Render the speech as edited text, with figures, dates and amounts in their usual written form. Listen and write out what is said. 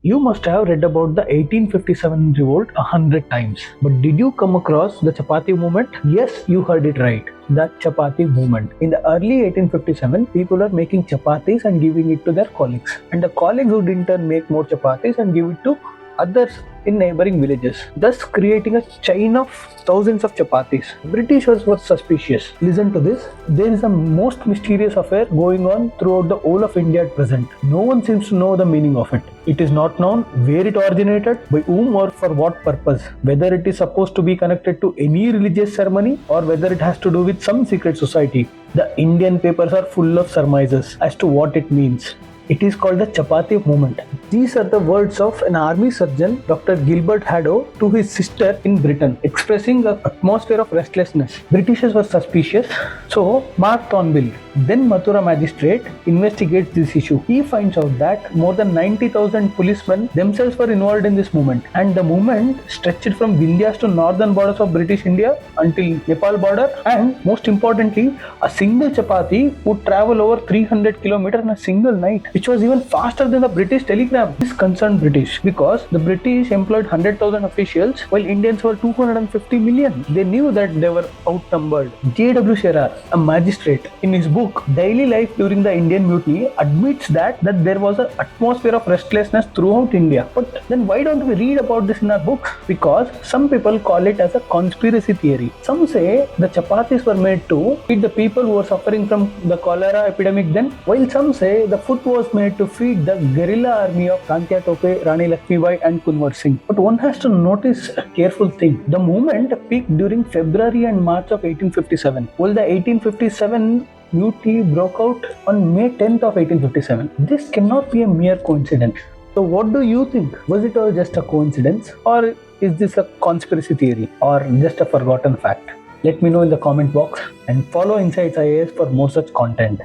You must have read about the 1857 revolt 100 times. But did you come across the Chapati movement? Yes, you heard it right. The Chapati movement. In the early 1857, people are making chapatis and giving it to their colleagues. And the colleagues would in turn make more chapatis and give it to others in neighboring villages, thus creating a chain of thousands of chapatis. Britishers were suspicious. Listen to this. There is a most mysterious affair going on throughout the whole of India at present. No one seems to know the meaning of it. It is not known where it originated, by whom or for what purpose, whether it is supposed to be connected to any religious ceremony or whether it has to do with some secret society. The Indian papers are full of surmises as to what it means. It is called the Chapati Movement. These are the words of an army surgeon, Dr. Gilbert Haddo, to his sister in Britain, expressing an atmosphere of restlessness. Britishers were suspicious, so Mark Thornbill, then Mathura magistrate, investigates this issue. He finds out that more than 90,000 policemen themselves were involved in this movement, and the movement stretched from Vindhyas to northern borders of British India until Nepal border, and most importantly, a single chapati would travel over 300 kilometers in a single night, which was even faster than the British telegram. This concerned British because the British employed 100,000 officials while Indians were 250 million. They knew that they were outnumbered. J.W. Sherar, a magistrate, in his book Daily Life During the Indian Mutiny, admits that there was an atmosphere of restlessness throughout India. But then why don't we read about this in our books? Because some people call it as a conspiracy theory. Some say the chapatis were made to feed the people who were suffering from the cholera epidemic then, while some say the food was made to feed the guerrilla army of Kantia Tope, Rani Lakshmibai and Kunwar Singh. But one has to notice a careful thing. The movement peaked during February and March of 1857, while the 1857 mutiny broke out on May 10th of 1857. This cannot be a mere coincidence. So what do you think? Was it all just a coincidence, or is this a conspiracy theory, or just a forgotten fact? Let me know in the comment box and follow Insights IAS for more such content.